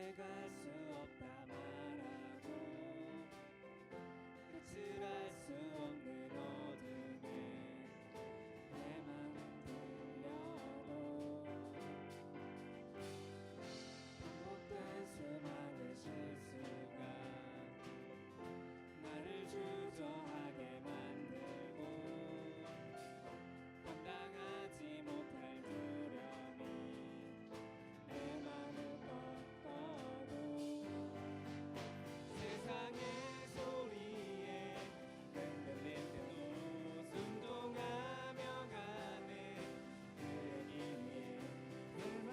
내게 갈 수 없다 말하고 끝을 알 수 없는 어둠에 내 맘은 들려도 반복된 수많은 실수가 나를 주저하게 만들고 감당하지 못할 두려움이 내 맘을 꺾어도 세상의 소리에 흔들릴 때도 순종하며 가네 그에게 위해 내 맘은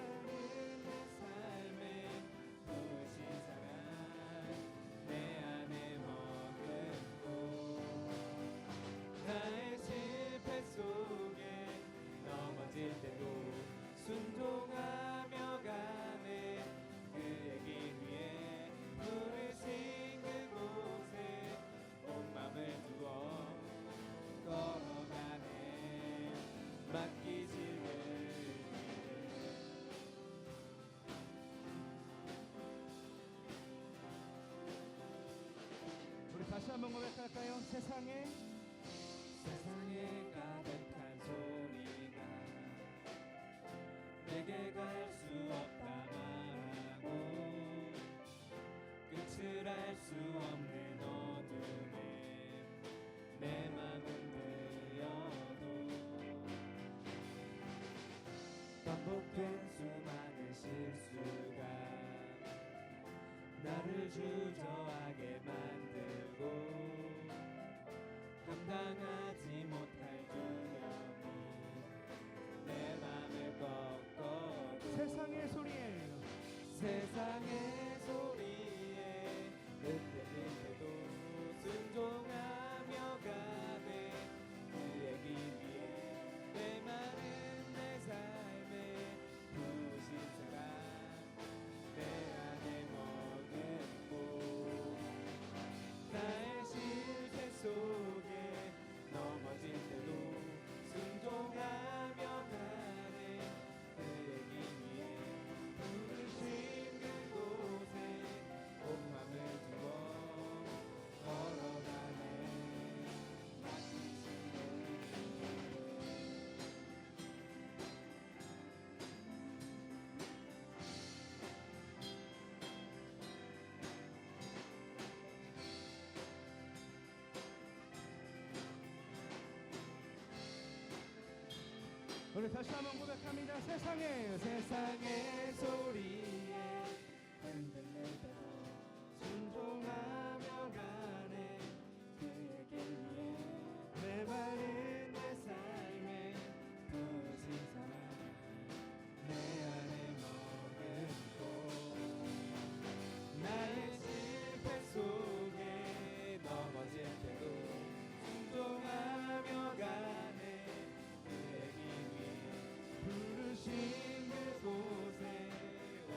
내 삶에 부으신 사랑 내 안에 머금고 나의 실패 속에 넘어질 때도 순종하며 가네 그에게 위해 부르신 그곳에 온 맘을 두어 걸어가네 맡기지를 우리 다시 한번 고백할까요? 세상에 가득한 소리가 내게 갈 수 없다 말하고 끝을 알 수 없는 어둠에 내 맘은 들여도 반복된 수많은 실수가 나를 주저하게 만들고 감당하지 못할 두려움이 내 맘을 꺾어도 세상의 소리에 흔들릴 때도 순종하며 가네 그에게 위해 내 마른 내 삶에 부으신 사랑 내 안에 머금고 나의 실패 속에 넘어질 때도 순종하며 가네 그에게 위해 부르신 그곳에 온 맘을 두어 걸어가네 우리 다시 한번 고백합니다. 세상에 소리에 흔들릴 때도 순종하며 가네 그에게 위해 내 마른 내 삶에 부으신 사랑 내 안에 머금고 나의 실패 속에 넘어질 때도 순종하며 가네 그에게 위해 부르신 그곳에 온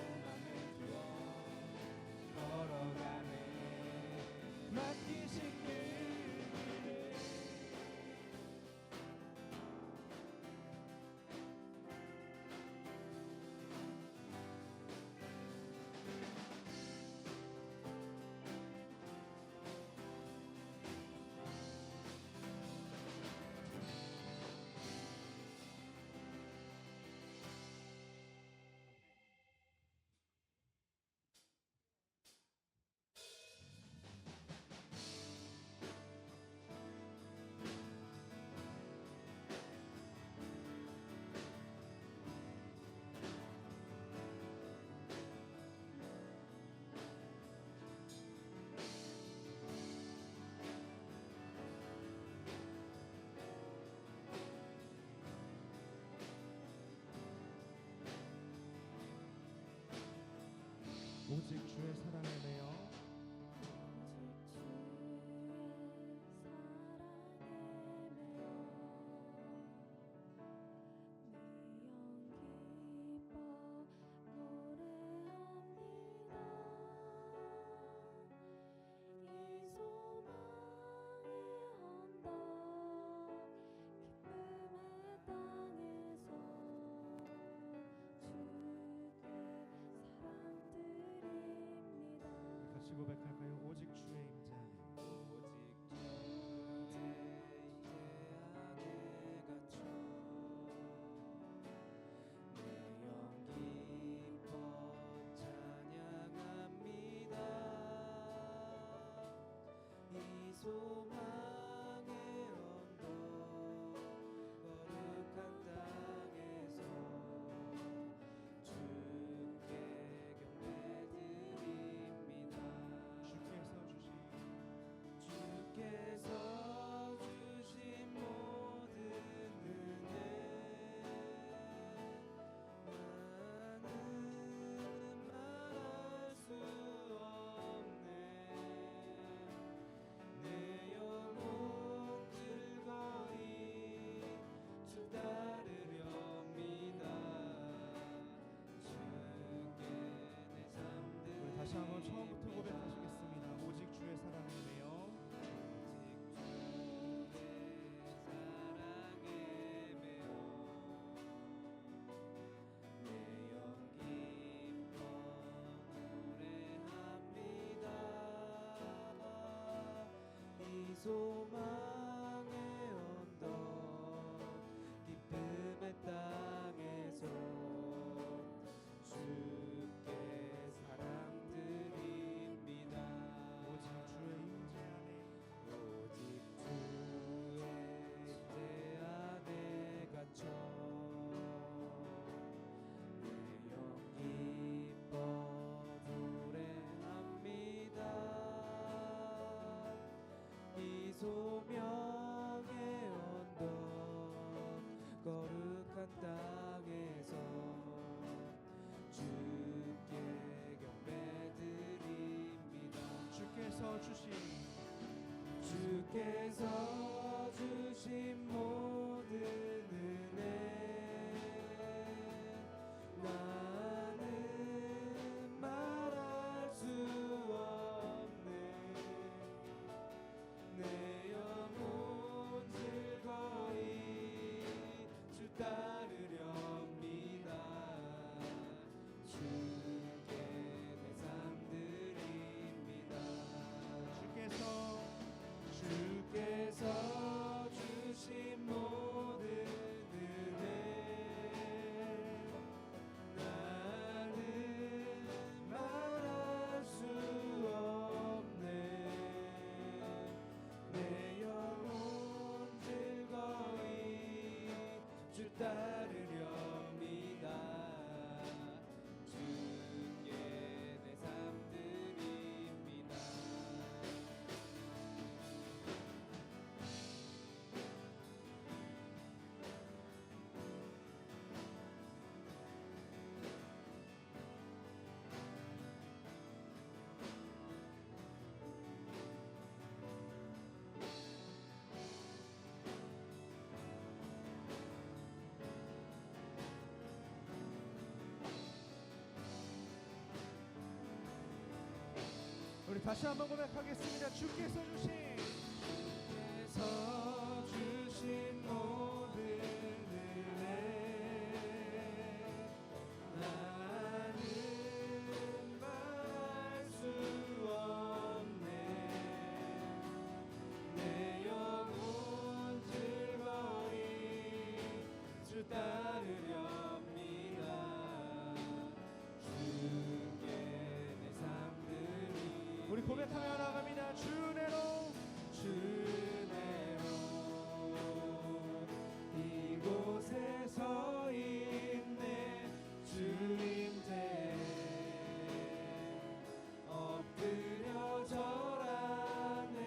같이 고백할까요? 오직 주의 임재 안에. 다시 한번 처음부터 고백하시겠습니다. 오직 주의 사랑이며 소망의 언덕 기쁨의 땅에서 주께 사랑드립니다. 오직 주의 임재 안에 오직 주의 임재 안에 갇혀 내 영 기뻐 노래합니다. 이 소명의 언덕 거룩한 땅에서 주께 경배드립니다. 주께서 주신 모든 은혜 나는 말할 수 없네. 내 영혼 즐거이 주 따르렵니다. 주께 내 삶 드립니다. 주께서 주신 모든 은혜 나는 말할 수 없네. 내 영혼 즐거이 주 따르렵니다. 주께 내 삶 드립니다. 우리 다시 한번 고백하겠습니다. 주께서 주신 모든 은혜 나는 말할 수 없네. 내 영혼 즐거이 주 따르렵니다. 주께 내 삶 드립니다. 우리 고백하며 나갑니다. 주내로 이곳에 서 있네. 주 임재 엎드려 절하네.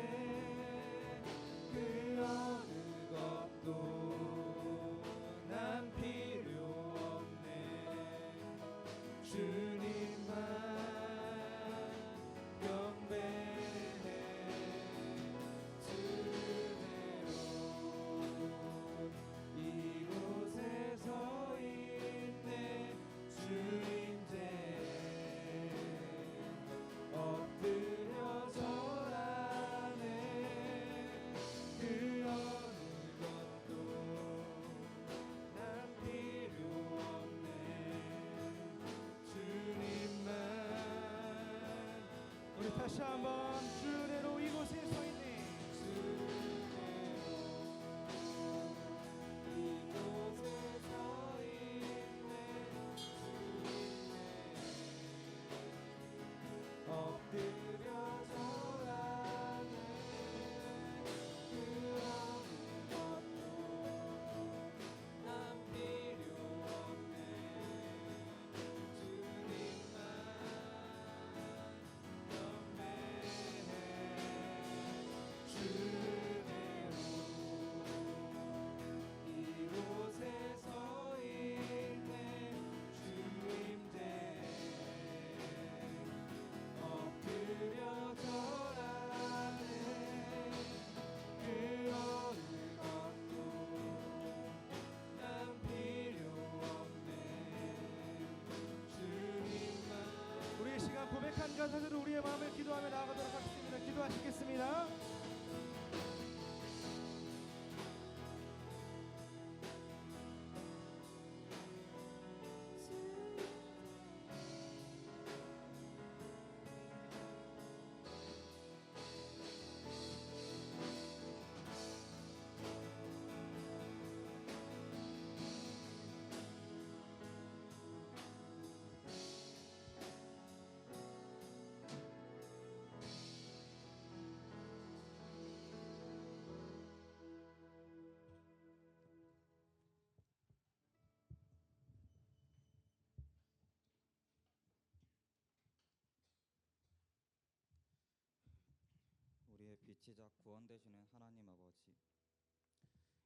그 어느 것도 난 필요 없네. 주님만 경배해. 주 감사드리고 우리의 마음을 기도하며 나아가도록 하겠습니다. 기도하시겠습니다. 우리의 빛이자 구원 되시는 하나님 아버지,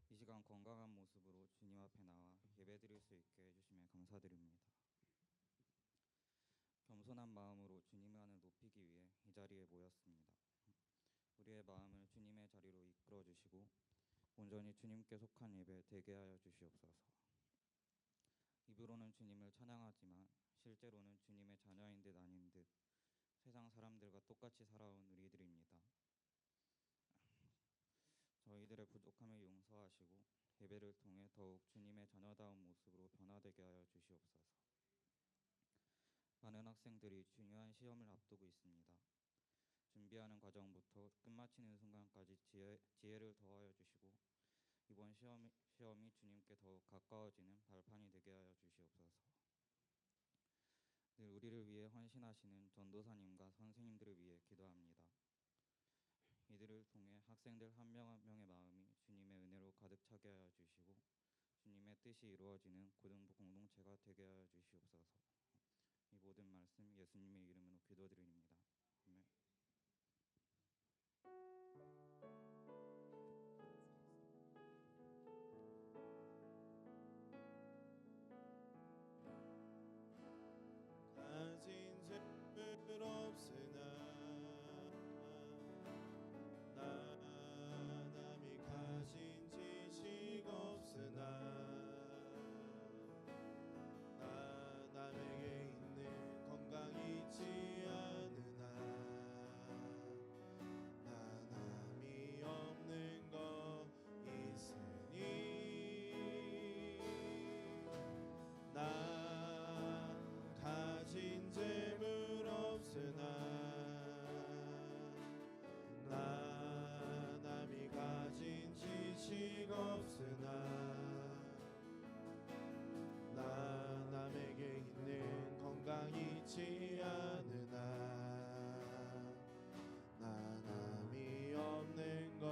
이 시간 건강한 모습으로 주님 앞에 나와 예배드릴 수 있게 해주심에 감사드립니다. 겸손한 마음으로 주님의 안을 높이기 위해 이 자리에 모였습니다. 우리의 마음을 주님의 자리로 이끌어 주시고 온전히 주님께 속한 예배 되게 하여 주시옵소서. 입으로는 주님을 찬양하지만 실제로는 주님의 자녀인 듯 아닌 듯 세상 사람들과 똑같이 살아온 우리들입니다. 저희들의 부족함을 용서하시고 예배를 통해 더욱 주님의 자녀다운 모습으로 변화되게 하여 주시옵소서. 많은 학생들이 중요한 시험을 앞두고 있습니다. 준비하는 과정부터 끝마치는 순간까지 지혜를 더하여 주시고 이번 시험이 주님께 더욱 가까워지는 발판이 되게 하여 주시옵소서. 늘 우리를 위해 헌신하시는 전도사님과 선생님들을 위해 기도합니다. 이들을 통해 학생들 한 명 한 명의 마음이 주님의 은혜로 가득 차게 하여 주시고 주님의 뜻이 이루어지는 고등부 공동체가 되게 하여 주시옵소서. 이 모든 말씀 예수님의 이름으로 기도드립니다. 아멘. 가진 죄물 없으나 나 남이 가진 지식 없으나 나 남에게 있는 건강 있지 않으나 나 남이 없는 거 있으니 나 가진 재물 없으나 나 남이 가진 지식 없으나 나 남에게 있는 건강 있지 않으나 나 남이 없는 거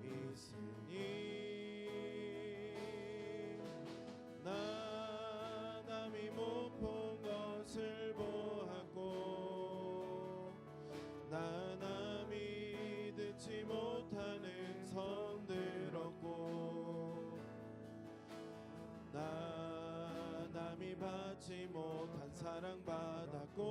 있으니 나 남이 못 본 것을 보았고 나 남이 듣지 못하는 선 들었고 나 남이 받지 못한 사랑 받았고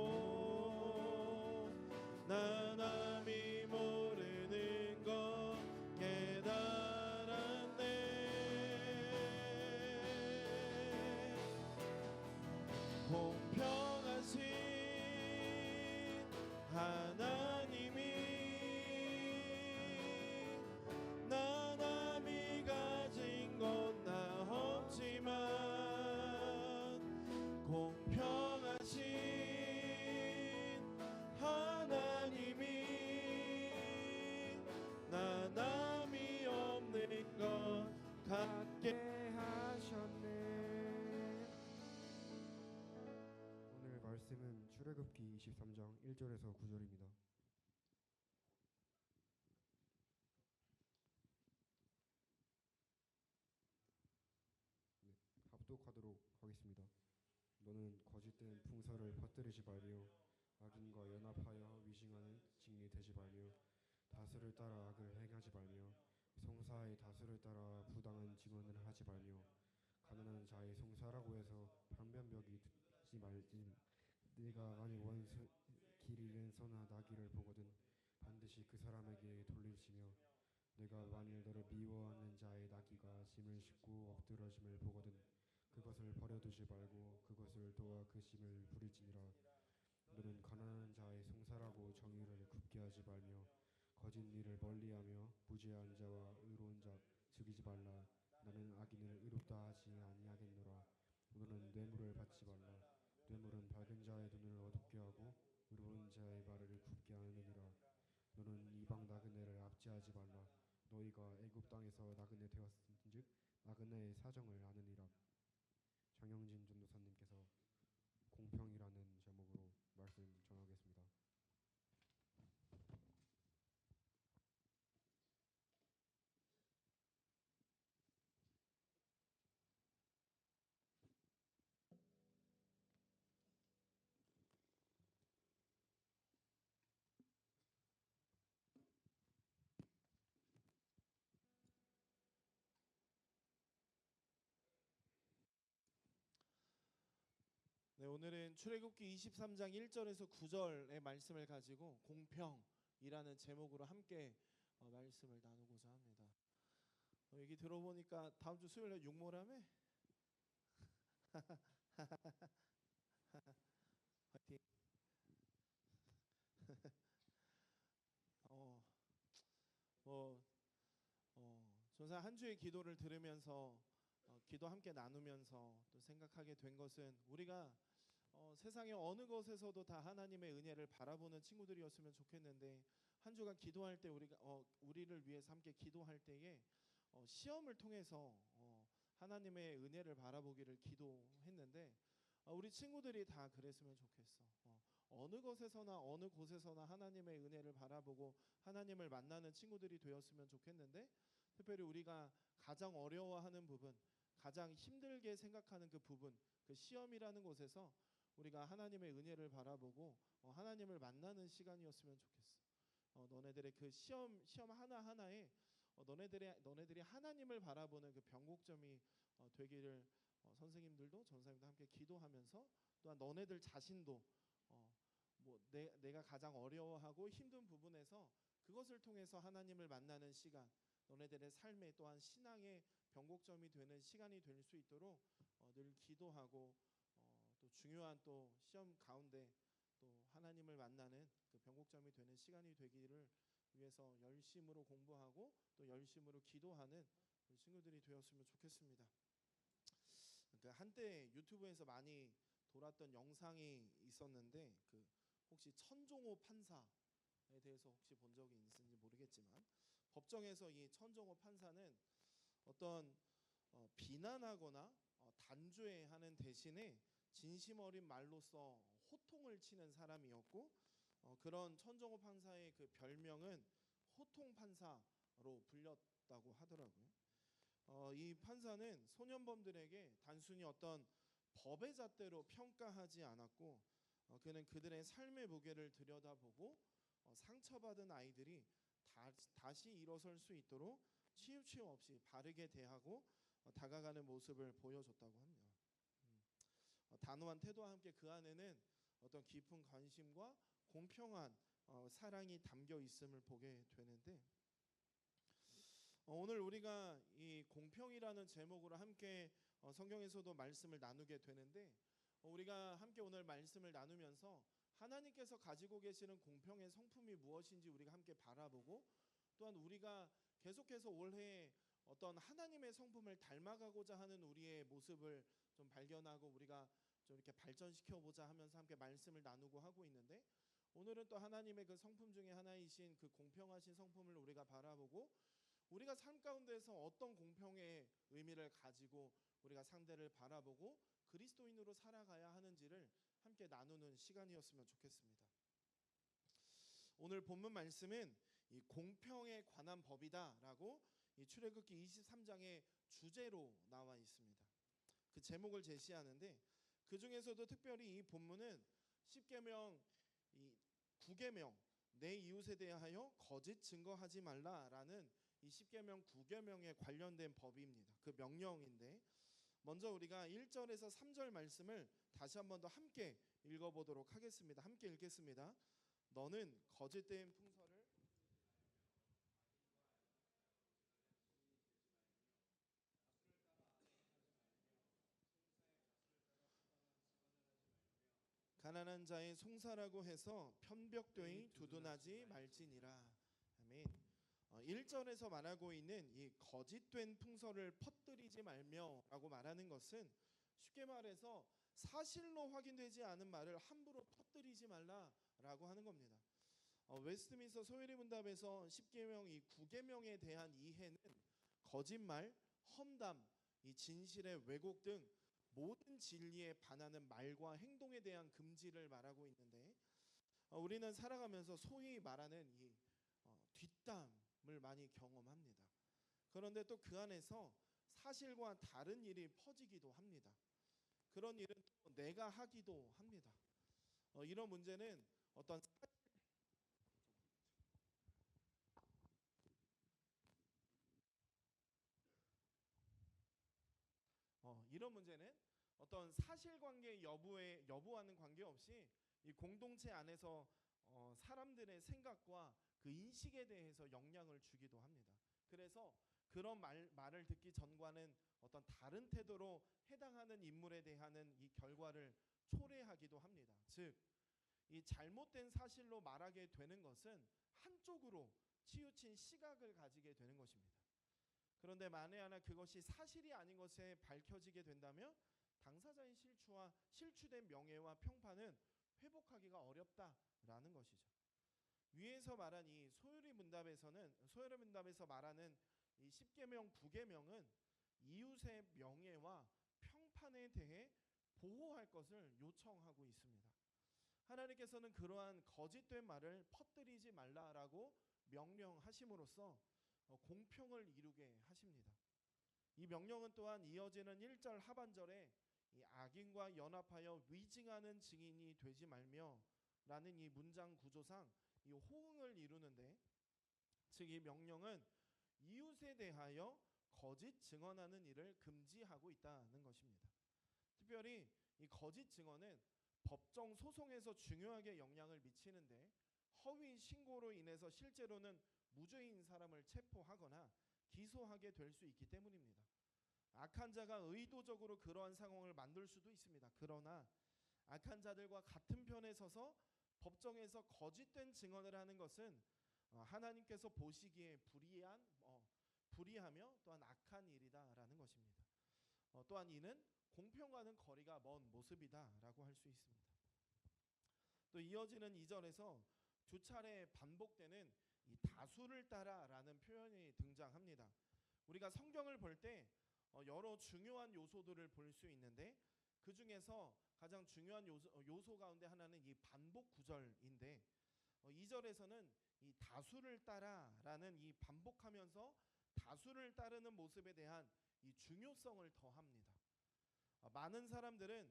나 남이 모르는 것 깨달았네. 공평하신 하나님이 나 남이 가진 건 나 없지만 공평하신 하나님이 나 남이 없는 것 같게 하셨네. 오늘 말씀은 출애굽기 23장 1절에서 9절입니다. 합독하도록 하겠습니다. 너는 거짓된 풍설을 퍼뜨리지 말며 악인과 연합하여 위증하는 증인이 되지 말며 다수를 따라 악을 행하지 말며 송사의 다수를 따라 부당한 증언을 하지 말며 가난한 자의 송사라고 해서 편변벽이 듣지 말지. 네가 만일 원수 길 잃은소나 나귀를 보거든 반드시 그 사람에게 돌릴지며 내가 만일 너를 미워하는 자의 나귀가 짐을 싣고 엎드러짐을 보거든 그것을 버려두지 말고 그것을 도와 그 짐을 부릴지니라. 너는 가난한 자의 송사라고 정의를 굽게 하지 말며 거짓 일을 멀리하며 무죄한 자와 의로운 자 죽이지 말라. 나는 악인을 의롭다 하지 아니하겠노라. 너는 뇌물을 받지 말라. 뇌물은 밝은 자의 눈을 어둡게 하고 의로운 자의 발을 굽게 하느니라. 너는 이방 나그네를 압제하지 말라. 너희가 애굽 땅에서 나그네 되었은즉 나그네의 사정을 아느니라. 장영진 전도사님께서 공평이라는 제목으로 말씀 전하겠습니다. 네, 오늘은 출애굽기 23장 1절에서 9절의 말씀을 가지고 공평이라는 제목으로 함께 말씀을 나누고자 합니다. 얘기 들어보니까 다음 주 수요일에 육모라며? 화이팅. 전사 한 주의 기도를 들으면서 기도 함께 나누면서 또 생각하게 된 것은 우리가 세상의 어느 것에서도 다 하나님의 은혜를 바라보는 친구들이었으면 좋겠는데 한 주간 기도할 때 우리를 위해서 함께 기도할 때에 시험을 통해서 하나님의 은혜를 바라보기를 기도했는데 우리 친구들이 다 그랬으면 좋겠어. 어느 것에서나 어느 곳에서나 하나님의 은혜를 바라보고 하나님을 만나는 친구들이 되었으면 좋겠는데 특별히 우리가 가장 어려워하는 부분, 가장 힘들게 생각하는 그 부분, 그 시험이라는 곳에서 우리가 하나님의 은혜를 바라보고 하나님을 만나는 시간이었으면 좋겠어. 너네들의 그 시험 하나하나에 너네들이 하나님을 바라보는 그 변곡점이 되기를 선생님들도 전사님도 함께 기도하면서 또한 너네들 자신도 내가 가장 어려워하고 힘든 부분에서 그것을 통해서 하나님을 만나는 시간, 너네들의 삶에 또한 신앙의 변곡점이 되는 시간이 될 수 있도록 늘 기도하고 또 중요한 또 시험 가운데 또 하나님을 만나는 그 변곡점이 되는 시간이 되기를 위해서 열심으로 공부하고 또 열심으로 기도하는 우리 친구들이 되었으면 좋겠습니다. 그 한때 유튜브에서 많이 돌았던 영상이 있었는데 그 혹시 천종호 판사에 대해서 혹시 본 적이 있는지 모르겠지만 법정에서 이 천종호 판사는 어떤 비난하거나 단죄하는 대신에 진심 어린 말로써 호통을 치는 사람이었고 그런 천종호 판사의 그 별명은 호통 판사로 불렸다고 하더라고요. 이 판사는 소년범들에게 단순히 어떤 법의 잣대로 평가하지 않았고 그는 그들의 삶의 무게를 들여다보고 상처받은 아이들이 다시 일어설 수 있도록 치우침 없이 바르게 대하고 다가가는 모습을 보여줬다고 합니다. 단호한 태도와 함께 그 안에는 어떤 깊은 관심과 공평한 사랑이 담겨 있음을 보게 되는데 오늘 우리가 이 공평이라는 제목으로 함께 성경에서도 말씀을 나누게 되는데 우리가 함께 오늘 말씀을 나누면서 하나님께서 가지고 계시는 공평의 성품이 무엇인지 우리가 함께 바라보고 또한 우리가 계속해서 올해 어떤 하나님의 성품을 닮아가고자 하는 우리의 모습을 좀 발견하고 우리가 좀 이렇게 발전시켜보자 하면서 함께 말씀을 나누고 하고 있는데 오늘은 또 하나님의 그 성품 중에 하나이신 그 공평하신 성품을 우리가 바라보고 우리가 삶 가운데서 어떤 공평의 의미를 가지고 우리가 상대를 바라보고 그리스도인으로 살아가야 하는지를 함께 나누는 시간이었으면 좋겠습니다. 오늘 본문 말씀은 이 공평에 관한 법이다라고 이 출애굽기 23장의 주제로 나와 있습니다. 그 제목을 제시하는데 그 중에서도 특별히 이 본문은 10계명, 이 9계명 내 이웃에 대하여 거짓 증거하지 말라라는 이 10계명 9계명에 관련된 법입니다. 그 명령인데 먼저 우리가 1절에서 3절 말씀을 다시 한 번 더 함께 읽어보도록 하겠습니다. 함께 읽겠습니다. 너는 거짓된 풍설을 가난한 자의 송사라고 해서 편벽되이 두둔하지 말지니라. 아멘. 1절에서 말하고 있는 이 거짓된 풍설을 퍼뜨리지 말며라고 말하는 것은 쉽게 말해서 사실로 확인되지 않은 말을 함부로 퍼뜨리지 말라라고 하는 겁니다. 웨스트민스터 소요리 문답에서 10계명 이 9계명에 대한 이해는 거짓말, 험담, 이 진실의 왜곡 등 모든 진리에 반하는 말과 행동에 대한 금지를 말하고 있는데, 우리는 살아가면서 소위 말하는 이 뒷담을 많이 경험합니다. 그런데 또 그 안에서 사실과 다른 일이 퍼지기도 합니다. 그런 일은 또 내가 하기도 합니다. 이런 문제는 어떤 사실관계 여부와는 관계없이 이 공동체 안에서 사람들의 생각과 그 인식에 대해서 영향을 주기도 합니다. 그래서 그런 말을 듣기 전과는 어떤 다른 태도로 해당하는 인물에 대한 이 결과를 초래하기도 합니다. 즉, 이 잘못된 사실로 말하게 되는 것은 한쪽으로 치우친 시각을 가지게 되는 것입니다. 그런데 만에 하나 그것이 사실이 아닌 것에 밝혀지게 된다면 당사자의 실추된 명예와 평판은 회복하기가 어렵다라는 것이죠. 위에서 말한 이 소요리 문답에서 말하는 이 10계명, 9계명은 이웃의 명예와 평판에 대해 보호할 것을 요청하고 있습니다. 하나님께서는 그러한 거짓된 말을 퍼뜨리지 말라라고 명령하심으로써 공평을 이루게 하십니다. 이 명령은 또한 이어지는 1절 하반절에 이 악인과 연합하여 위증하는 증인이 되지 말며 라는 이 문장 구조상 이 호응을 이루는데, 즉 이 명령은 이웃에 대하여 거짓 증언하는 일을 금지하고 있다는 것입니다. 특별히 이 거짓 증언은 법정 소송에서 중요하게 영향을 미치는데, 허위 신고로 인해서 실제로는 무죄인 사람을 체포하거나 기소하게 될 수 있기 때문입니다. 악한 자가 의도적으로 그러한 상황을 만들 수도 있습니다. 그러나 악한 자들과 같은 편에 서서 법정에서 거짓된 증언을 하는 것은 하나님께서 보시기에 불의하며 또한 악한 일이다라는 것입니다. 또한 이는 공평과는 거리가 먼 모습이다라고 할 수 있습니다. 또 이어지는 2절에서 두 차례 반복되는 이 다수를 따라라는 표현이 등장합니다. 우리가 성경을 볼 때 여러 중요한 요소들을 볼 수 있는데, 그 중에서 가장 중요한 요소 가운데 하나는 이 반복 구절인데, 2절에서는 이 다수를 따라라는 이 반복하면서 다수를 따르는 모습에 대한 이 중요성을 더합니다. 많은 사람들은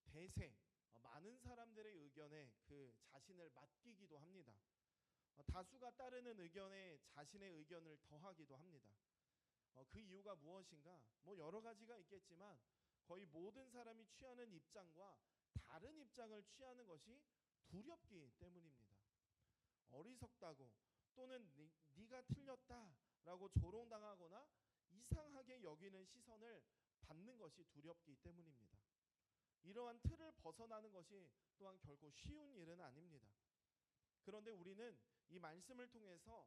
대세, 많은 사람들의 의견에 그 자신을 맡기기도 합니다. 다수가 따르는 의견에 자신의 의견을 더하기도 합니다. 그 이유가 무엇인가? 여러 가지가 있겠지만 거의 모든 사람이 취하는 입장과 다른 입장을 취하는 것이 두렵기 때문입니다. 어리석다고 또는 네가 틀렸다라고 조롱당하거나 이상하게 여기는 시선을 받는 것이 두렵기 때문입니다. 이러한 틀을 벗어나는 것이 또한 결코 쉬운 일은 아닙니다. 그런데 우리는 이 말씀을 통해서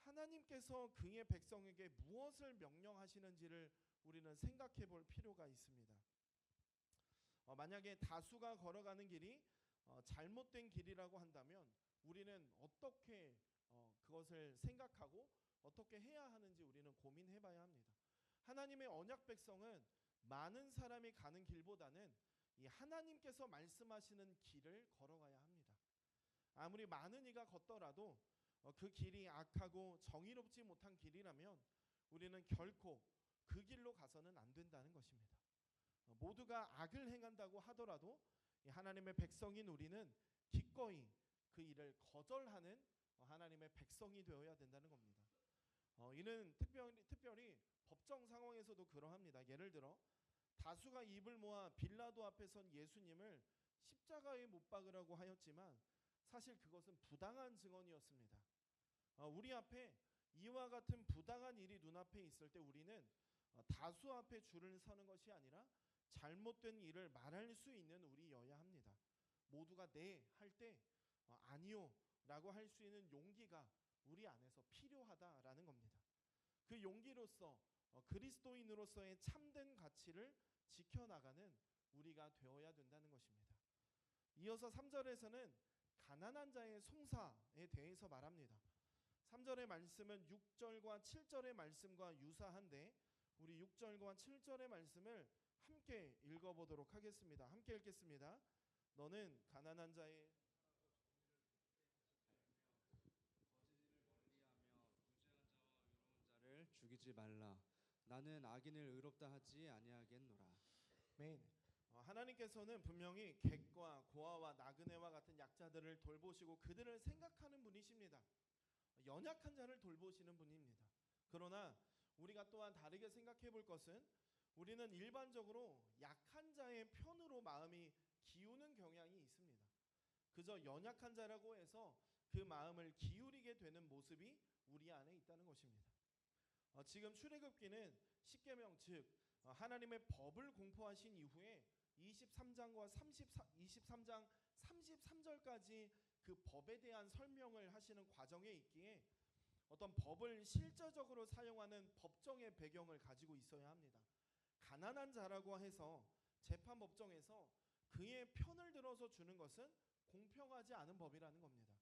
하나님께서 그의 백성에게 무엇을 명령하시는지를 우리는 생각해 볼 필요가 있습니다. 만약에 다수가 걸어가는 길이 잘못된 길이라고 한다면 우리는 어떻게 그것을 생각하고 어떻게 해야 하는지 우리는 고민해 봐야 합니다. 하나님의 언약 백성은 많은 사람이 가는 길보다는 이 하나님께서 말씀하시는 길을 걸어가야 합니다. 아무리 많은 이가 걷더라도 그 길이 악하고 정의롭지 못한 길이라면 우리는 결코 그 길로 가서는 안 된다는 것입니다. 모두가 악을 행한다고 하더라도 하나님의 백성인 우리는 기꺼이 그 일을 거절하는 하나님의 백성이 되어야 된다는 겁니다. 이는 특별히 법정 상황에서도 그러합니다. 예를 들어 다수가 입을 모아 빌라도 앞에 선 예수님을 십자가에 못 박으라고 하였지만 사실 그것은 부당한 증언이었습니다. 우리 앞에 이와 같은 부당한 일이 눈앞에 있을 때 우리는 다수 앞에 줄을 서는 것이 아니라 잘못된 일을 말할 수 있는 우리여야 합니다. 모두가 네 할 때 아니요 라고 할 수 있는 용기가 우리 안에서 필요하다라는 겁니다. 그 용기로서 그리스도인으로서의 참된 가치를 지켜나가는 우리가 되어야 된다는 것입니다. 이어서 3절에서는 가난한 자의 송사에 대해서 말합니다. 3절의 말씀은 6절과 7절의 말씀과 유사한데 우리 6절과 7절의 말씀을 함께 읽어보도록 하겠습니다. 함께 읽겠습니다. 너는 가난한 자의 자를 죽이지 말라. 나는 악인을 의롭다 하지 아니하겠노라. 아멘. 하나님께서는 분명히 객과 고아와 나그네와 같은 약자들을 돌보시고 그들을 생각하는 분이십니다. 연약한 자를 돌보시는 분입니다. 그러나 우리가 또한 다르게 생각해 볼 것은 우리는 일반적으로 약한 자의 편으로 마음이 기우는 경향이 있습니다. 그저 연약한 자라고 해서 그 마음을 기울이게 되는 모습이 우리 안에 있다는 것입니다. 지금 출애굽기는 십계명 즉 하나님의 법을 공포하신 이후에 23장과 23장 33절까지 그 법에 대한 설명을 하시는 과정에 있기에 어떤 법을 실제적으로 사용하는 법정의 배경을 가지고 있어야 합니다. 가난한 자라고 해서 재판 법정에서 그의 편을 들어서 주는 것은 공평하지 않은 법이라는 겁니다.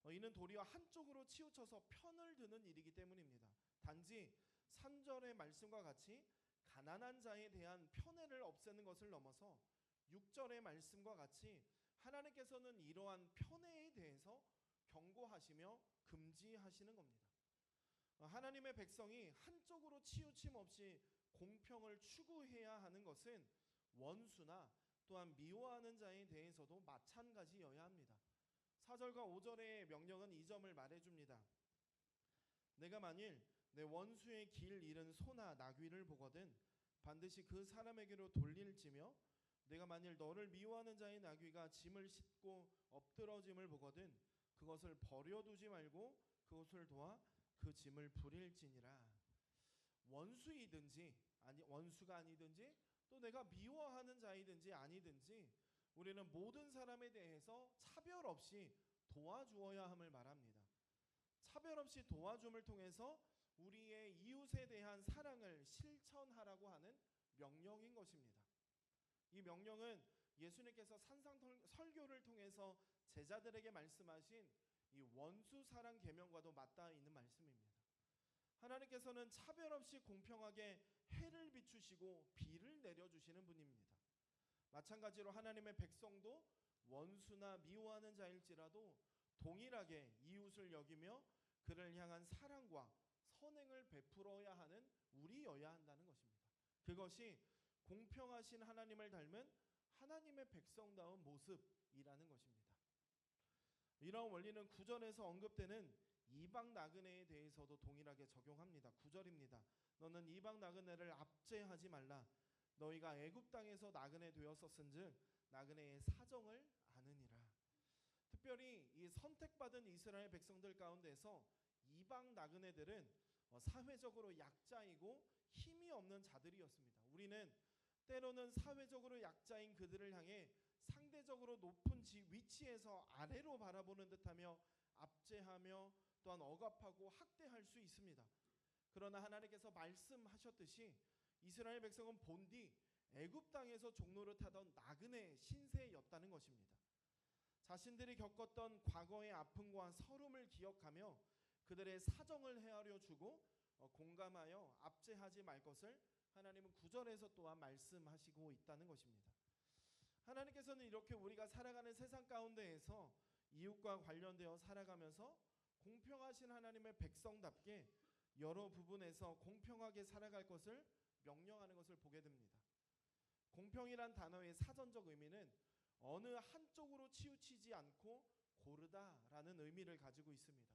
이는 도리어 한쪽으로 치우쳐서 편을 드는 일이기 때문입니다. 단지 3절의 말씀과 같이 가난한 자에 대한 편애를 없애는 것을 넘어서 6절의 말씀과 같이 하나님께서는 이러한 편애에 대해서 경고하시며 금지하시는 겁니다. 하나님의 백성이 한쪽으로 치우침 없이 공평을 추구해야 하는 것은 원수나 또한 미워하는 자에 대해서도 마찬가지여야 합니다. 4절과 5절의 명령은 이 점을 말해줍니다. 내가 만일 내 원수의 길 잃은 소나 나귀를 보거든 반드시 그 사람에게로 돌릴지며 내가 만일 너를 미워하는 자의 나귀가 짐을 싣고 엎드러짐을 보거든 그것을 버려두지 말고 그것을 도와 그 짐을 부릴지니라. 원수이든지 원수가 아니든지 또 내가 미워하는 자이든지 아니든지 우리는 모든 사람에 대해서 차별 없이 도와주어야 함을 말합니다. 차별 없이 도와줌을 통해서 우리의 이웃에 대한 사랑을 실천하라고 하는 명령인 것입니다. 이 명령은 예수님께서 산상 설교를 통해서 제자들에게 말씀하신 이 원수 사랑 계명과도 맞닿아 있는 말씀입니다. 하나님께서는 차별 없이 공평하게 해를 비추시고 비를 내려주시는 분입니다. 마찬가지로 하나님의 백성도 원수나 미워하는 자일지라도 동일하게 이웃을 여기며 그를 향한 사랑과 선행을 베풀어야 하는 우리여야 한다는 것입니다. 그것이 공평하신 하나님을 닮은 하나님의 백성다운 모습이라는 것입니다. 이러한 원리는 9절에서 언급되는 이방 나그네에 대해서도 동일하게 적용합니다. 9절입니다. 너는 이방 나그네를 압제하지 말라. 너희가 애굽 땅에서 나그네 되었었은즉 나그네의 사정을 아느니라. 특별히 이 선택받은 이스라엘 백성들 가운데서 이방 나그네들은 사회적으로 약자이고 힘이 없는 자들이었습니다. 우리는 때로는 사회적으로 약자인 그들을 향해 상대적으로 높은 위치에서 아래로 바라보는 듯하며 압제하며 또한 억압하고 학대할 수 있습니다. 그러나 하나님께서 말씀하셨듯이 이스라엘 백성은 본디 애굽 땅에서 종로를 타던 나그네 신세였다는 것입니다. 자신들이 겪었던 과거의 아픔과 서름을 기억하며 그들의 사정을 헤아려 주고 공감하여 압제하지 말 것을 하나님은 9절에서 또한 말씀하시고 있다는 것입니다. 하나님께서는 이렇게 우리가 살아가는 세상 가운데에서 이웃과 관련되어 살아가면서 공평하신 하나님의 백성답게 여러 부분에서 공평하게 살아갈 것을 명령하는 것을 보게 됩니다. 공평이란 단어의 사전적 의미는 어느 한쪽으로 치우치지 않고 고르다라는 의미를 가지고 있습니다.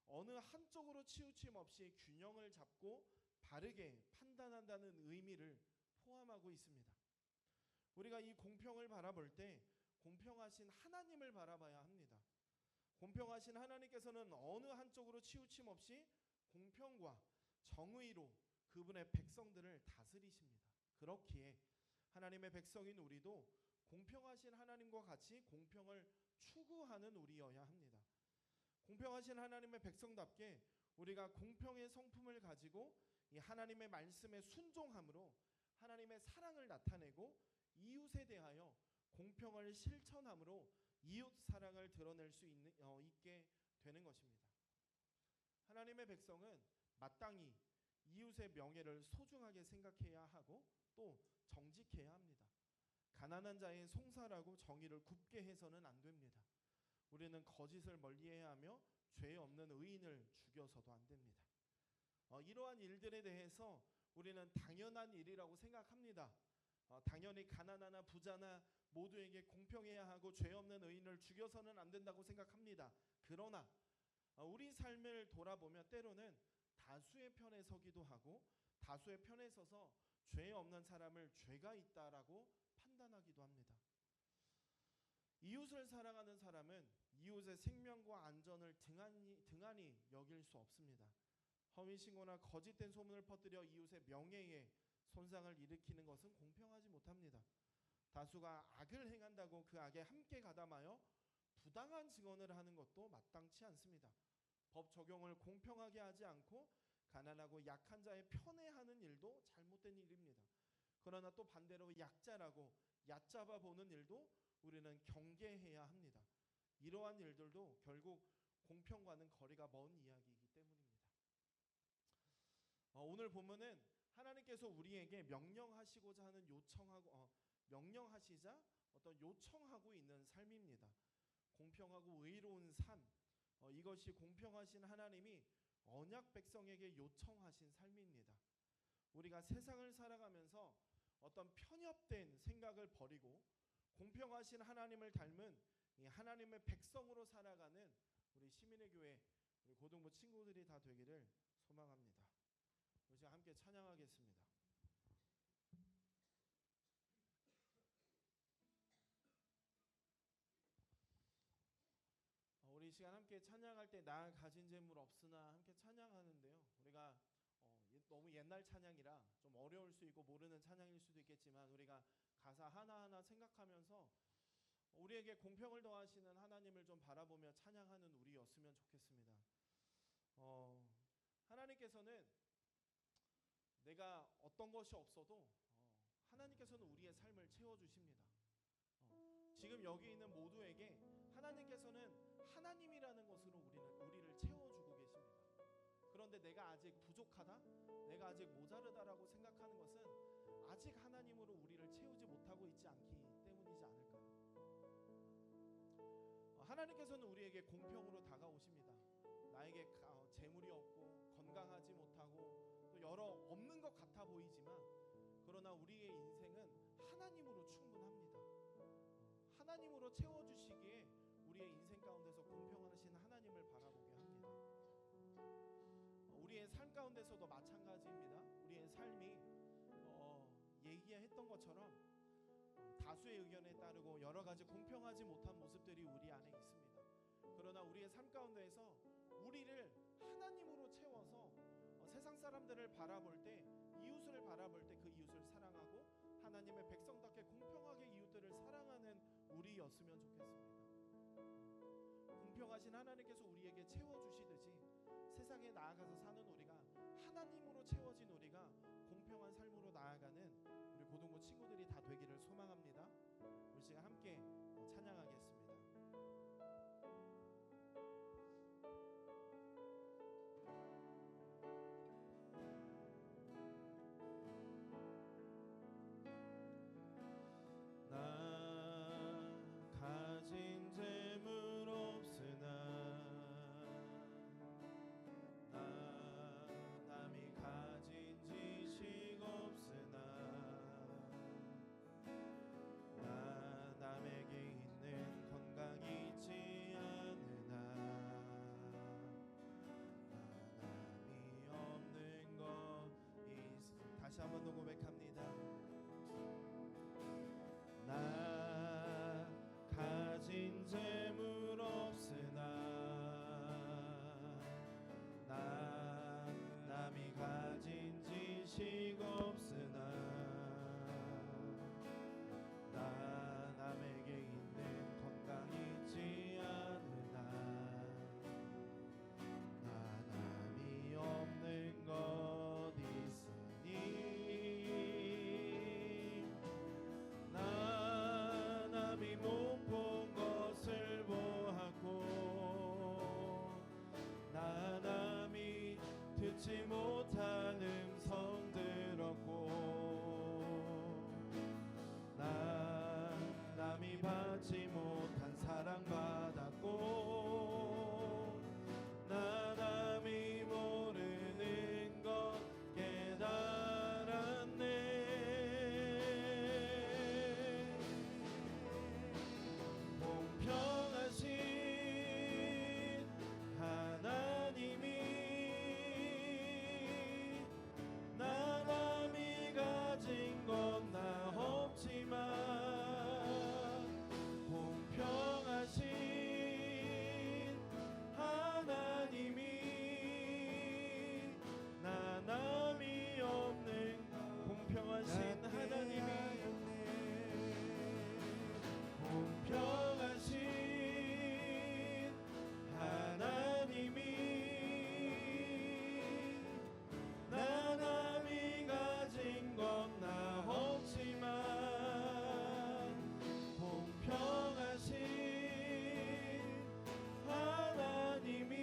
어느 한쪽으로 치우침 없이 균형을 잡고 바르게 판단한다는 의미를 포함하고 있습니다. 우리가 이 공평을 바라볼 때 공평하신 하나님을 바라봐야 합니다. 공평하신 하나님께서는 어느 한쪽으로 치우침 없이 공평과 정의로 그분의 백성들을 다스리십니다. 그렇기에 하나님의 백성인 우리도 공평하신 하나님과 같이 공평을 추구하는 우리여야 합니다. 공평하신 하나님의 백성답게 우리가 공평의 성품을 가지고 이 하나님의 말씀에 순종함으로 하나님의 사랑을 나타내고 이웃에 대하여 공평을 실천함으로 이웃 사랑을 드러낼 수 있게 되는 것입니다. 하나님의 백성은 마땅히 이웃의 명예를 소중하게 생각해야 하고 또 정직해야 합니다. 가난한 자의 송사라고 정의를 굽게 해서는 안 됩니다. 우리는 거짓을 멀리해야 하며 죄 없는 의인을 죽여서도 안 됩니다. 이러한 일들에 대해서 우리는 당연한 일이라고 생각합니다. 당연히 가난하나 부자나 모두에게 공평해야 하고 죄 없는 의인을 죽여서는 안 된다고 생각합니다. 그러나 우리 삶을 돌아보면 때로는 다수의 편에 서기도 하고 다수의 편에 서서 죄 없는 사람을 죄가 있다라고 판단하기도 합니다. 이웃을 사랑하는 사람은 이웃의 생명과 안전을 등한히 여길 수 없습니다. 허위 신고나 거짓된 소문을 퍼뜨려 이웃의 명예에 손상을 일으키는 것은 공평하지 못합니다. 다수가 악을 행한다고 그 악에 함께 가담하여 부당한 증언을 하는 것도 마땅치 않습니다. 법 적용을 공평하게 하지 않고 가난하고 약한 자의 편에 하는 일도 잘못된 일입니다. 그러나 또 반대로 약자라고 얕잡아 보는 일도 우리는 경계해야 합니다. 이러한 일들도 결국 공평과는 거리가 먼 이야기이기 때문입니다. 오늘 보면은 하나님께서 우리에게 명령하시고자 하는 명령하시자 어떤 요청하고 있는 삶입니다. 공평하고 의로운 삶, 이것이 공평하신 하나님이 언약 백성에게 요청하신 삶입니다. 우리가 세상을 살아가면서 어떤 편협된 생각을 버리고 공평하신 하나님을 닮은 이 하나님의 백성으로 살아가는 우리 시민의 교회, 우리 고등부 친구들이 다 되기를 소망합니다. 우리 함께 찬양하겠습니다. 우리 이 시간 함께 찬양할 때 나 가진 재물 없으나 함께 찬양하는데요. 우리가 너무 옛날 찬양이라 좀 어려울 수 있고 모르는 찬양일 수도 있겠지만 우리가 가사 하나하나 생각하면서 우리에게 공평을 더하시는 하나님을 좀 바라보며 찬양하는 우리였으면 좋겠습니다. 하나님께서는 내가 어떤 것이 없어도 하나님께서는 우리의 삶을 채워주십니다. 지금 여기 있는 모두에게 하나님께서는 하나님이라는 것으로 우리를 채워주고 계십니다. 그런데 내가 아직 부족하다, 내가 아직 모자르다라고 생각하는 것은 아직 하나님으로 우리를 채우지 못하고 있지 않기 때문이지 않을까요? 하나님께서는 우리에게 공평으로 다가오십니다. 나에게 재물이 없고 건강하지 못하고 또 여러 없는 것 같아 보이지만 그러나 우리의 인생은 하나님으로 충분합니다. 하나님으로 채워주시기에 우리의 인생 가운데서 공평하신 하나님을 바라보게 합니다. 우리의 삶 가운데서도 마찬가지입니다. 우리의 삶이 얘기했던 것처럼 다수의 의견에 따르고 여러 가지 공평하지 못한 모습들이 우리 안에 있습니다. 그러나 우리의 삶 가운데에서 우리를 하나님으로 채워서 세상 사람들을 바라볼 때, 이웃을 바라볼 때 그 이웃을 사랑하고 하나님의 백성답게 공평하게 이웃들을 사랑하는 우리였으면 좋겠습니다. 공평하신 하나님께서 우리에게 채워주시듯이 세상에 나아가서 사는 우리가 하나님으로 채워진 우리가 공평한 삶으로 나아가는 우리 고등부 친구들이 다 되기를 소망합니다. 우리 시간 함께 찬양하겠습니다. 남에게 듣지 못한 음성 들었고 난 남이 받지 못한 사랑 받았고 나 남이 모르는 것 깨달았네. 공평하신 하나님이 나 남이 가진 건 나 없지만 공평하신 하나님이 나 남이 없는 공평하신 하나님이 공평하신 하나님이 나 남이 가진 건 나 없지만 공평하신 하나님이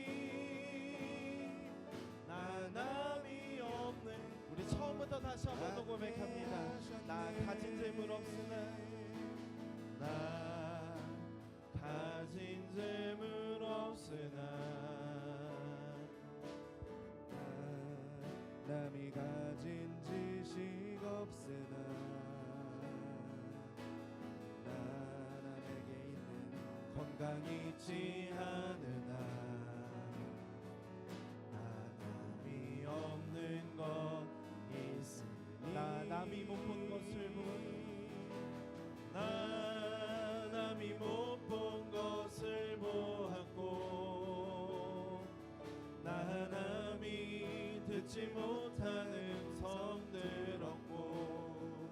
나 남이 없는. 우리 처음부터 다시 한번 더 고백합니다. 나 가진 재물 없으나 나 가진 재물 없으나 남이 가진 지식 없으나 나 남에게 있는 건강이 있지 않으나 나 남이 없는 것 있으니 나 남이 못 본 것을 나 남이 못 본 것을 보았고 나 남이 듣지 못한 음성 들었고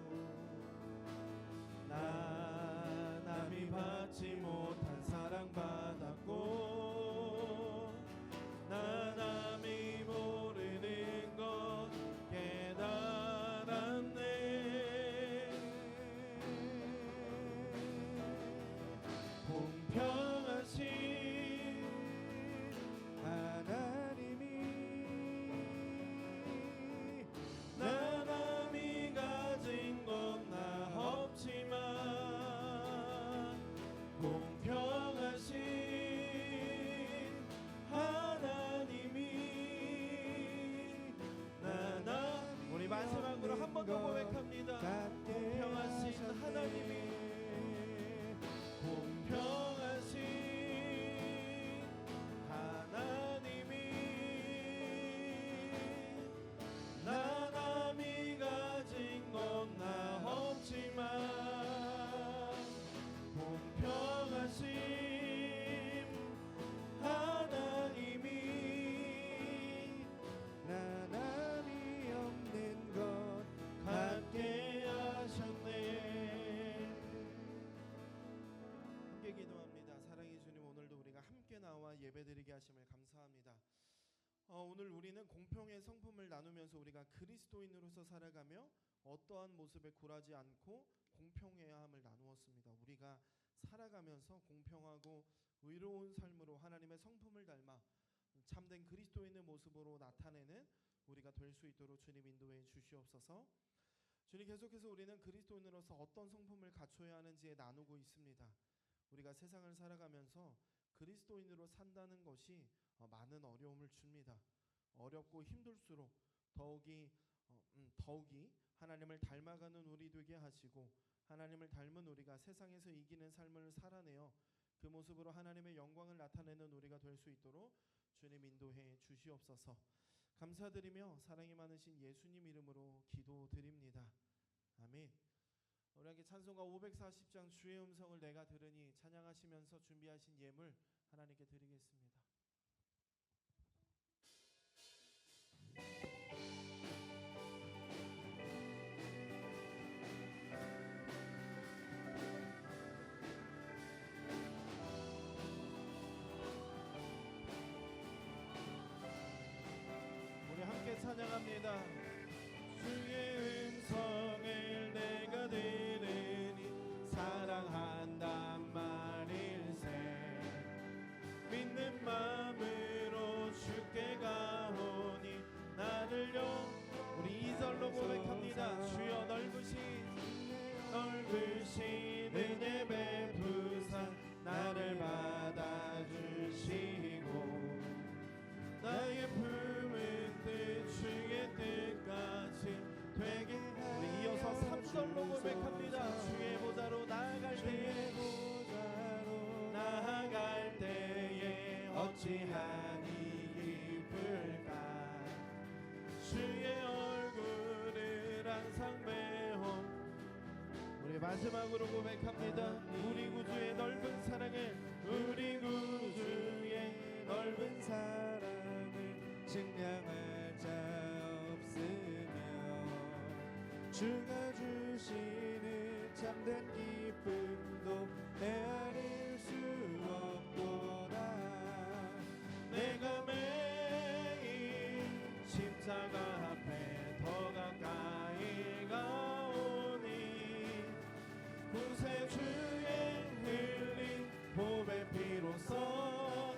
나 남이 받지 못한 사랑 받았고 나 남이 모르는 것 깨달았네. 공평하신 하나님이 나 남이 가진 건 나 없지만 공평하신 하나님이 나 우리 마지막으로 한 번 더 고백합니다. 공평하신 하나님이 공평하신 하나님이 나 남이 가진 건 나 없지만 공평하신 하나님이 나 남이 없는 것 갖게 하셨네. 함께 기도합니다. 사랑의 주님, 오늘도 우리가 함께 나와 예배드리게 하심을 감사합니다. 오늘 우리는 공평의 성품을 나누면서 우리가 그리스도인으로서 살아가며 어떠한 모습에 굴하지 않고 공평해야 함을 나누었습니다. 우리가 살아가면서 공평하고 의로운 삶으로 하나님의 성품을 닮아 참된 그리스도인의 모습으로 나타내는 우리가 될 수 있도록 주님 인도해 주시옵소서. 주님, 계속해서 우리는 그리스도인으로서 어떤 성품을 갖춰야 하는지에 나누고 있습니다. 우리가 세상을 살아가면서 그리스도인으로 산다는 것이 많은 어려움을 줍니다. 어렵고 힘들수록 더욱이 하나님을 닮아가는 우리 되게 하시고 하나님을 닮은 우리가 세상에서 이기는 삶을 살아내어 그 모습으로 하나님의 영광을 나타내는 우리가 될 수 있도록 주님 인도해 주시옵소서. 감사드리며 사랑이 많으신 예수님 이름으로 기도드립니다. 아멘. 우리 함께 찬송가 540장 주의 음성을 내가 들으니 찬양하시면서 준비하신 예물 하나님께 드리겠습니다. 우리 함께 찬양합니다. 주의 음성을 내가 들으니 사랑한단 말일세. 믿는 마음으로 주께 가오니 나 우리 마지막으로 고백합니다. 우리 구주의 넓은 사랑을, 우리 구주의 넓은 사랑을 증량할 자 없으며 주가 주시는 참된 기쁨도 헤아릴 수 없도다. 내가 매일 십자가 앞에 더 가까이 가오니 구세주의 흘린 보배 피로써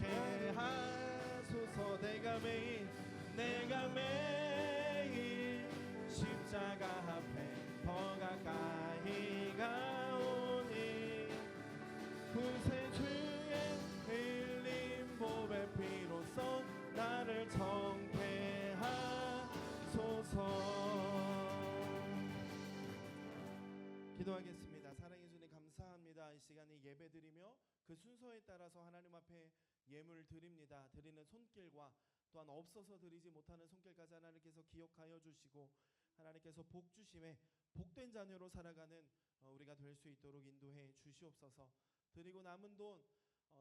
개하소서. 내가 매일 십자가 앞에 더 가까이 가오니 구세주의 흘린 보배 피로써 나를 정케 하소서. 기도하겠습니다. 사랑해 주님 감사합니다. 이 시간에 예배드리며 그 순서에 따라서 하나님 앞에 예물 드립니다. 드리는 손길과 또한 없어서 드리지 못하는 손길까지 하나님께서 기억하여 주시고 하나님께서 복 주심에 복된 자녀로 살아가는 우리가 될 수 있도록 인도해 주시옵소서. 드리고 남은 돈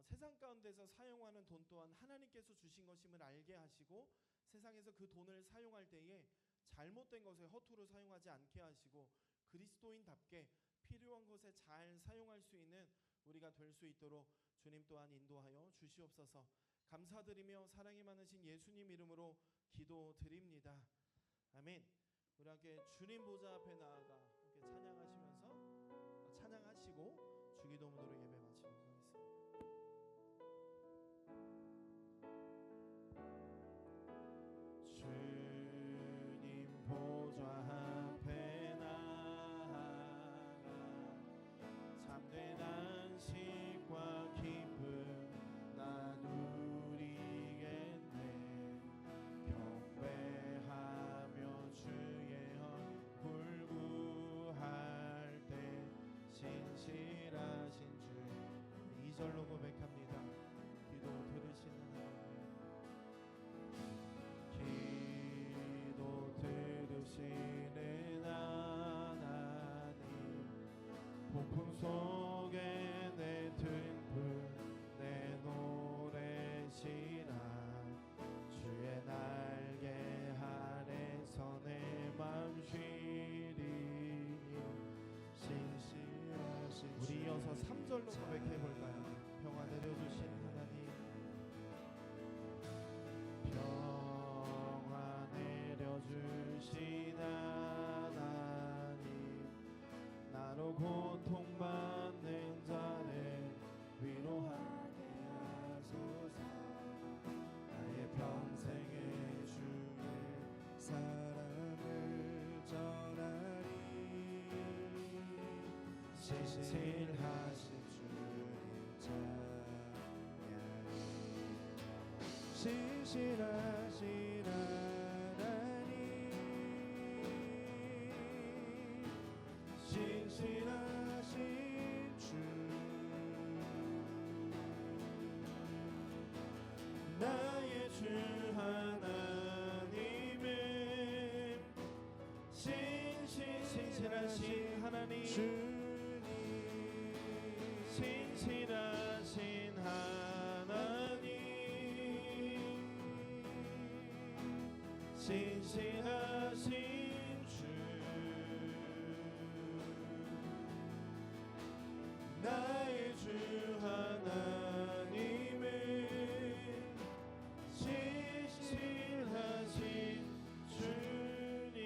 세상 가운데서 사용하는 돈 또한 하나님께서 주신 것임을 알게 하시고 세상에서 그 돈을 사용할 때에 잘못된 것에 허투루 사용하지 않게 하시고 그리스도인답게 필요한 것에 잘 사용할 수 있는 우리가 될 수 있도록 주님 또한 인도하여 주시옵소서. 감사드리며 사랑이 많으신 예수님 이름으로 기도드립니다. 아멘. 우리 함께 주님 보좌 앞에 나아가 함께 찬양하시면서 찬양하시고 주기도문으로 예배 마치도록 하겠습니다. 주님 보좌 앞에 나아가 참된 안식과 기쁨 나누리겠네. 경배하며 주의 얼굴 구할 때 신실하신 주. 2절로 고백합니다. 기도 들으시는 하나님, 기도 들으시는 하나님, 폭풍 속에 내 등불 내 노래시라. 주의 날개 아래서 내 맘 쉬리니 신실하신 우리 이어서 3절로 고백해볼까요? 평화 내려주신 하나님, 평화 내려주신 하나님, 나로 고통받는 자를 위로하게 하소서. 나의 평생에 주의 사랑을 전하리. 신실하신 주님 찬양하리. 신실하신 하나님, 신실하신 주, 나의 주 하나님은 신실하신 하나님, 주님, 신실하신 하나님, 신실하신 주, 나의 주 하나님은 신실하신 주님.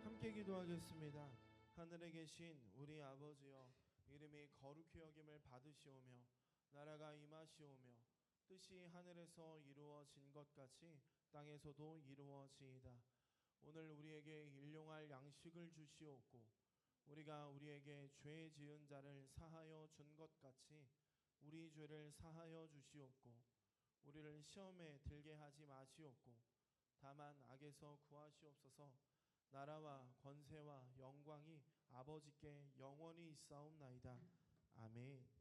함께 기도하겠습니다. 하늘에 계신 우리 아버지여, 이름이 거룩히 여김을 받으시오며 나라가 임하시오며 뜻이 하늘에서 이루어진 것 같이 땅에서도 이루어지이다. 오늘 우리에게 일용할 양식을 주시옵고 우리가 우리에게 죄 지은 자를 사하여 준 것 같이 우리 죄를 사하여 주시옵고 우리를 시험에 들게 하지 마시옵고 다만 악에서 구하시옵소서. 나라와 권세와 영광이 아버지께 영원히 있사옵나이다. 아멘.